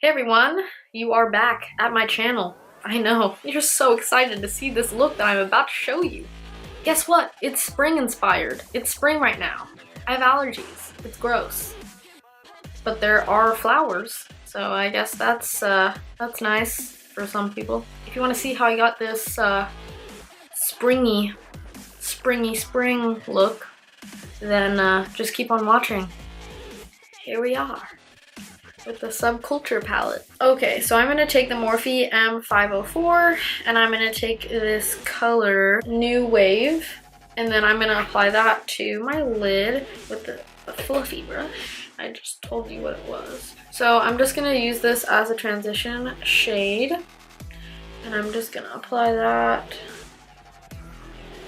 Hey everyone, you are back at my channel. I know, you're so excited to see this look that I'm about to show you. Guess what? It's spring inspired. It's spring right now. I have allergies. It's gross. But there are flowers, so I guess that's nice for some people. If you want to see how I got this spring look, then just keep on watching. Here we are with the Subculture Palette. Okay, so I'm gonna take the Morphe M504 and I'm gonna take this color New Wave, and then I'm gonna apply that to my lid with the fluffy brush. I just told you what it was. So I'm just gonna use this as a transition shade, and I'm just gonna apply that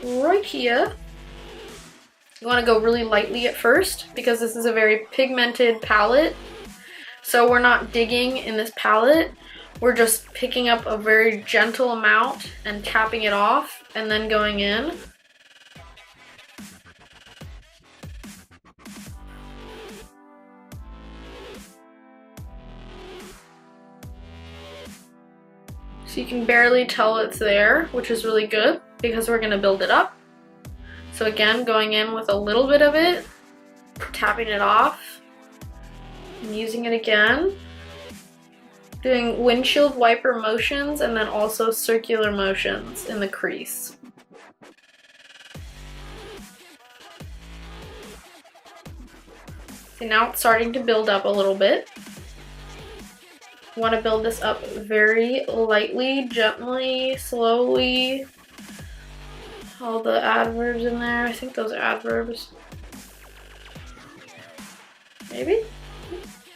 right here. You wanna go really lightly at first because this is a very pigmented palette. So we're not digging in this palette, we're just picking up a very gentle amount and tapping it off and then going in. So you can barely tell it's there, which is really good because we're gonna build it up. So again, going in with a little bit of it, tapping it off, and using it again, doing windshield wiper motions and then also circular motions in the crease. See, now it's starting to build up a little bit. You want to build this up very lightly, gently, slowly. All the adverbs in there, I think those are adverbs. Maybe?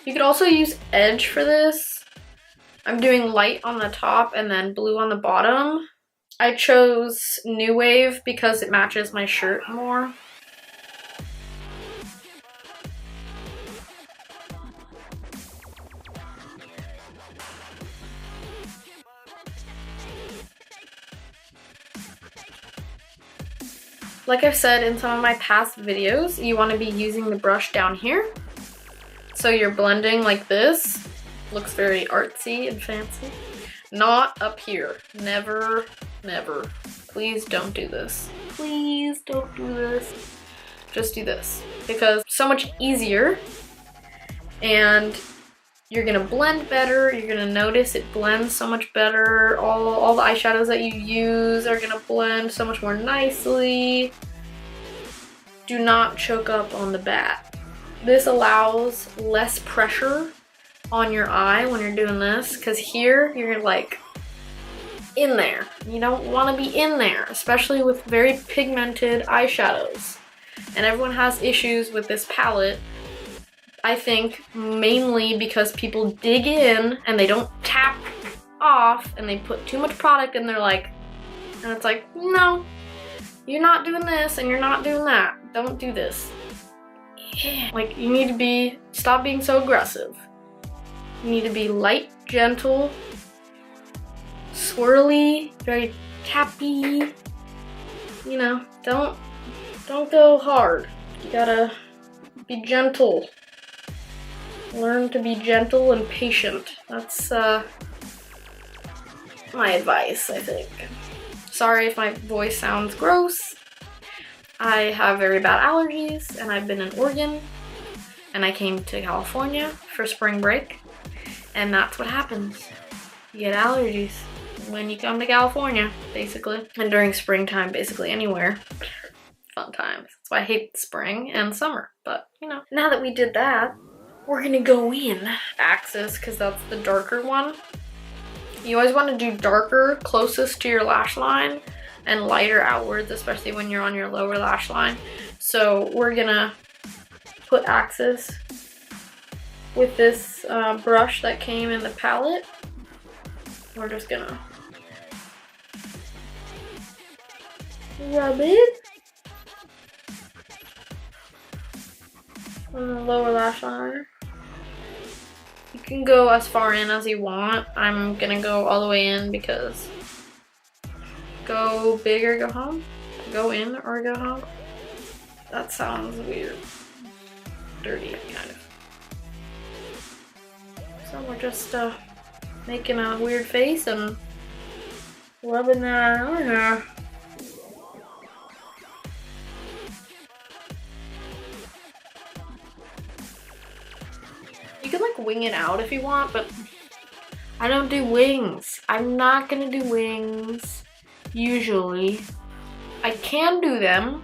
You could also use edge for this. I'm doing light on the top and then blue on the bottom. I chose New Wave because it matches my shirt more. Like I've said in some of my past videos, you want to be using the brush down here. So you're blending like this. Looks very artsy and fancy. Not up here. Never, never. Please don't do this. Please don't do this. Just do this. Because it's so much easier and you're gonna blend better. You're gonna notice it blends so much better. All the eyeshadows that you use are gonna blend so much more nicely. Do not choke up on the bat. This allows less pressure on your eye when you're doing this, because here you're like in there. You don't want to be in there, especially with very pigmented eyeshadows. And everyone has issues with this palette, I think mainly because people dig in and they don't tap off and they put too much product in there, like, and it's like, no, you're not doing this and you're not doing that. Don't do this. Like, you need to stop being so aggressive. You need to be light, gentle, swirly, very tappy. You know, don't go hard. You gotta be gentle. Learn to be gentle and patient. That's my advice, I think. Sorry if my voice sounds gross. I have very bad allergies, and I've been in Oregon, and I came to California for spring break, and that's what happens. You get allergies when you come to California, basically. And during springtime, basically anywhere. Fun times. That's why I hate spring and summer, but you know. Now that we did that, we're gonna go in Axis, because that's the darker one. You always want to do darker closest to your lash line and lighter outwards, especially when you're on your lower lash line. So we're gonna put Axis with this brush that came in the palette. We're just gonna rub it on the lower lash line. You can go as far in as you want. I'm gonna go all the way in because go big or go home? Go in or go home? That sounds weird. Dirty, kind of. So we're just making a weird face and rubbing that on here. You can like wing it out if you want, but I don't do wings. I'm not gonna do wings usually. I can do them,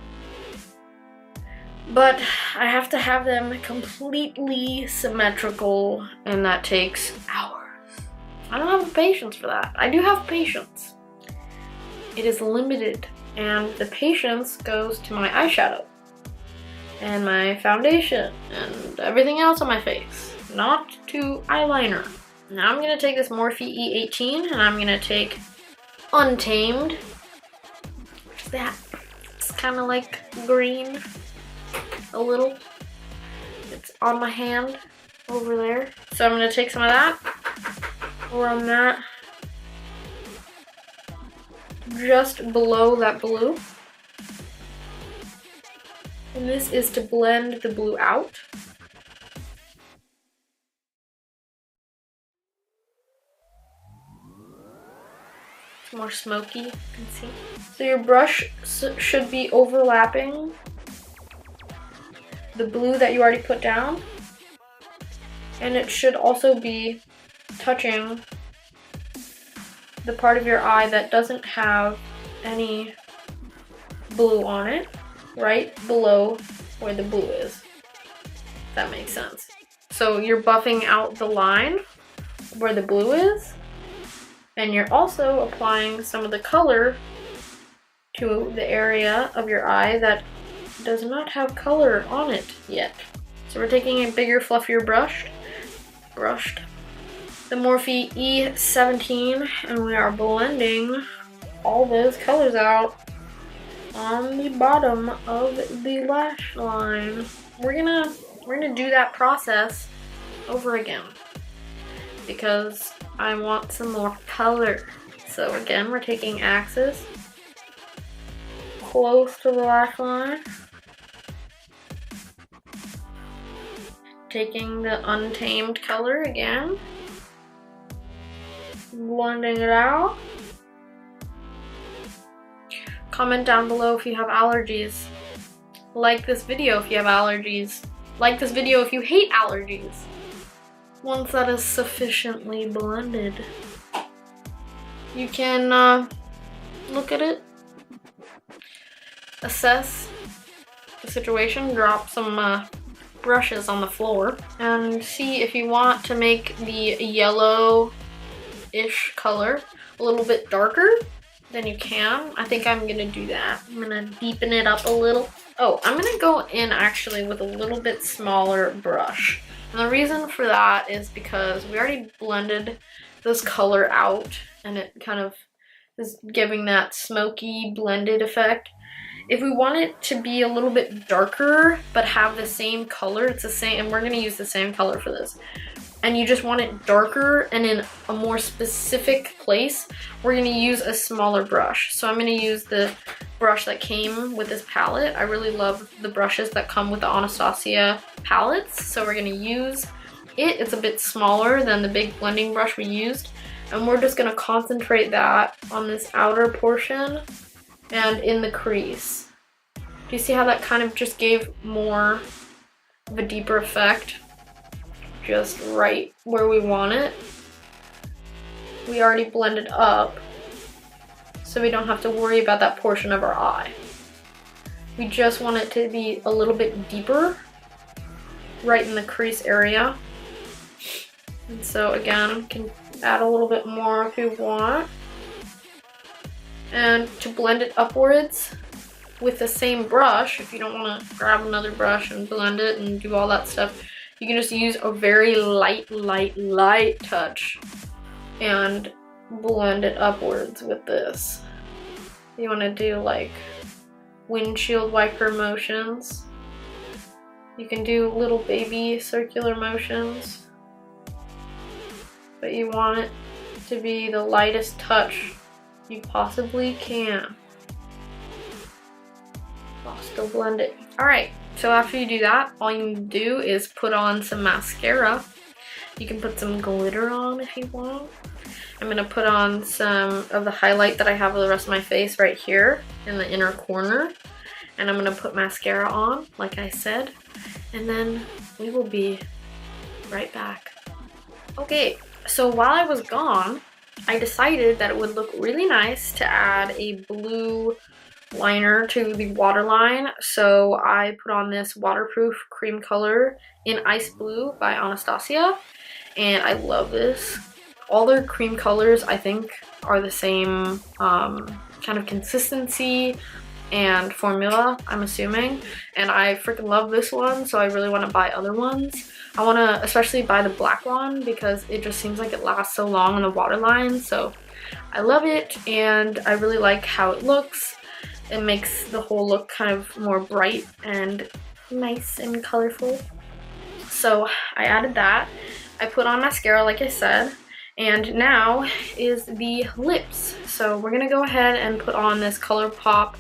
but I have to have them completely symmetrical, and that takes hours. I don't have the patience for that. I do have patience. It is limited, and the patience goes to my eyeshadow and my foundation and everything else on my face, not to eyeliner. Now I'm gonna take this Morphe E18 and I'm gonna take Untamed. What's that? It's kind of like green, a little. It's on my hand over there. So I'm gonna take some of that, or on that, just below that blue. And this is to blend the blue out. It's more smoky, you can see. So your brush should be overlapping the blue that you already put down. And it should also be touching the part of your eye that doesn't have any blue on it, right below where the blue is. If that makes sense. So you're buffing out the line where the blue is, and you're also applying some of the color to the area of your eye that does not have color on it yet. So we're taking a bigger, fluffier brush, the Morphe E17, and we are blending all those colors out on the bottom of the lash line. We're gonna do that process over again because I want some more color. So again, we're taking Axis close to the lash line, taking the Untamed color again, blending it out. Comment down below if you have allergies. Like this video if you have allergies. Like this video if you hate allergies. Once that is sufficiently blended, you can look at it, assess the situation, drop some brushes on the floor, and see if you want to make the yellow-ish color a little bit darker. Then you can. I think I'm gonna do that. I'm gonna deepen it up a little. Oh, I'm gonna go in actually with a little bit smaller brush. And the reason for that is because we already blended this color out and it kind of is giving that smoky blended effect. If we want it to be a little bit darker but have the same color, it's the same, and we're gonna use the same color for this, and you just want it darker and in a more specific place, we're gonna use a smaller brush. So I'm gonna use the brush that came with this palette. I really love the brushes that come with the Anastasia palettes, so we're gonna use it. It's a bit smaller than the big blending brush we used, and we're just gonna concentrate that on this outer portion and in the crease. Do you see how that kind of just gave more of a deeper effect? Just right where we want it. We already blended up, so we don't have to worry about that portion of our eye. We just want it to be a little bit deeper, right in the crease area. And so again, you can add a little bit more if you want. And to blend it upwards with the same brush, if you don't want to grab another brush and blend it and do all that stuff, you can just use a very light touch and blend it upwards with this. You want to do like windshield wiper motions. You can do little baby circular motions, but you want it to be the lightest touch you possibly can while still blending. Alright, so after you do that, all you need to do is put on some mascara. You can put some glitter on if you want. I'm gonna put on some of the highlight that I have of the rest of my face right here in the inner corner. And I'm gonna put mascara on, like I said. And then we will be right back. Okay, so while I was gone, I decided that it would look really nice to add a blue liner to the waterline. So I put on this waterproof cream color in Ice Blue by Anastasia. And I love this. All their cream colors, I think, are the same kind of consistency and formula, I'm assuming. And I freaking love this one, so I really want to buy other ones. I want to especially buy the black one because it just seems like it lasts so long on the waterline. So I love it, and I really like how it looks. It makes the whole look kind of more bright and nice and colorful. So I added that. I put on mascara, like I said. And now is the lips. So we're gonna go ahead and put on this ColourPop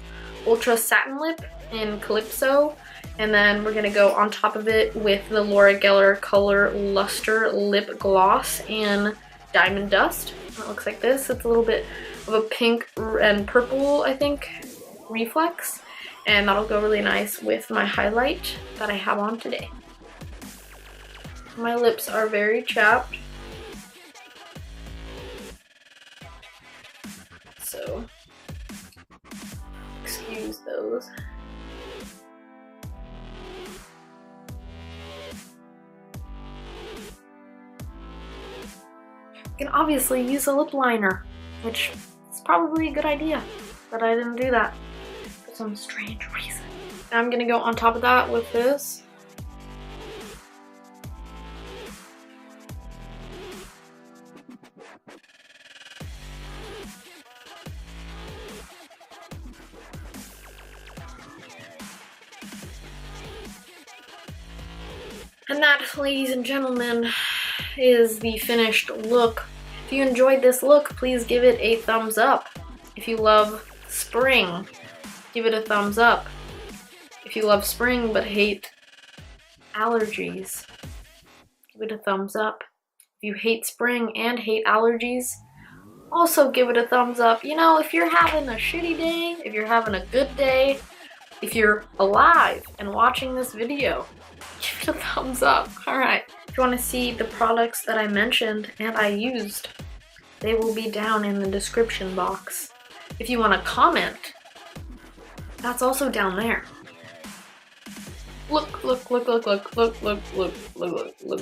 Ultra Satin Lip in Calypso. And then we're gonna go on top of it with the Laura Geller Color Luster Lip Gloss in Diamond Dust. It looks like this. It's a little bit of a pink and purple, I think, reflex. And that'll go really nice with my highlight that I have on today. My lips are very chapped. So, excuse those. You can obviously use a lip liner, which is probably a good idea, but I didn't do that for some strange reason. Now I'm gonna go on top of that with this. And that, ladies and gentlemen, is the finished look. If you enjoyed this look, please give it a thumbs up. If you love spring, give it a thumbs up. If you love spring but hate allergies, give it a thumbs up. If you hate spring and hate allergies, also give it a thumbs up. You know, if you're having a shitty day, if you're having a good day, if you're alive and watching this video, give it a thumbs up. Alright, if you want to see the products that I mentioned and I used, they will be down in the description box. If you want to comment, that's also down there. Look, look, look, look, look, look, look, look, look, look,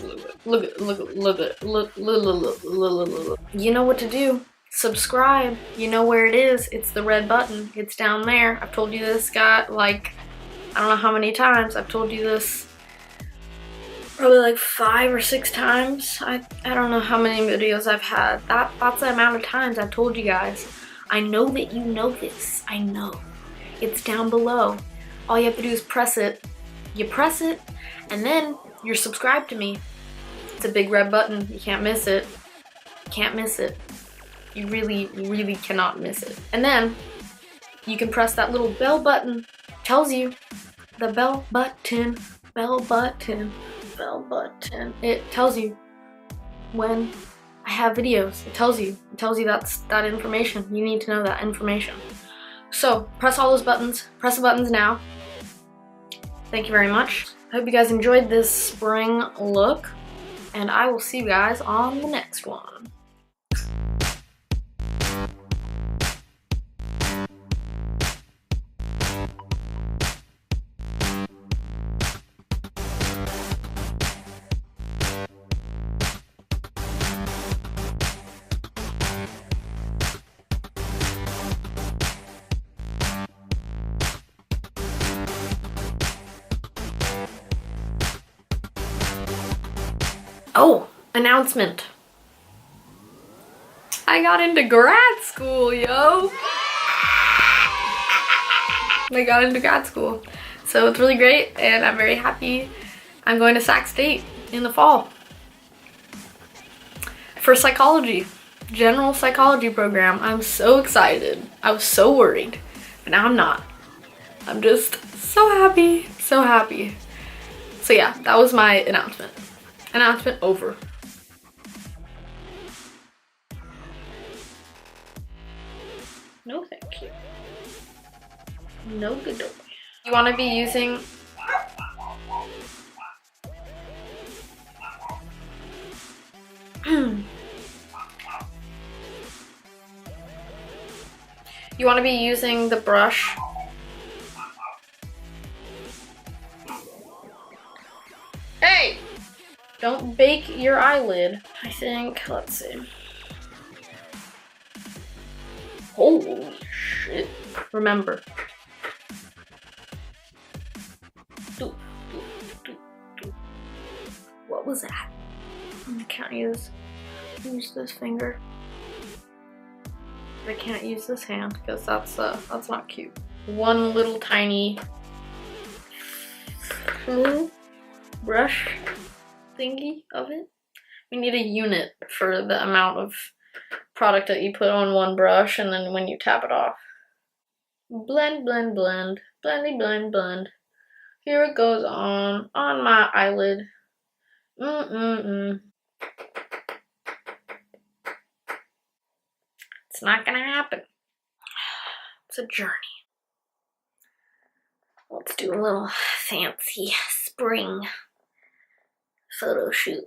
look, look, look, look, look. You know what to do. Subscribe. You know where it is. It's the red button. It's down there. I've told you this, got like, I don't know how many times I've told you this. Probably like 5 or 6 times. I don't know how many videos I've had. That's the amount of times I've told you guys. I know that you know this. I know. It's down below. All you have to do is press it. You press it, and then you're subscribed to me. It's a big red button. You can't miss it. You can't miss it. You really, really cannot miss it. And then you can press that little bell button. Tells you the bell button, bell button, bell button. It tells you when I have videos. It tells you that information. You need to know that information. So press all those buttons. Press the buttons now. Thank you very much. I hope you guys enjoyed this spring look, and I will see you guys on the next one. Oh, announcement. I got into grad school, yo. I got into grad school. So it's really great, and I'm very happy. I'm going to Sac State in the fall for psychology, general psychology program. I'm so excited. I was so worried, but now I'm not. I'm just so happy, so happy. So yeah, that was my announcement. Announcement over. No, thank you. No good boy. You want to be using you want to be using the brush Hey! Don't bake your eyelid. I think, let's see. Holy shit. Remember. What was that? I can't use this finger. I can't use this hand because that's not cute. One little tiny brush thingy of it. We need a unit for the amount of product that you put on one brush, and then when you tap it off. Blend, blend, blend. Blendy, blend, blend. Here it goes on my eyelid. It's not gonna happen. It's a journey. Let's do a little fancy spring photo shoot.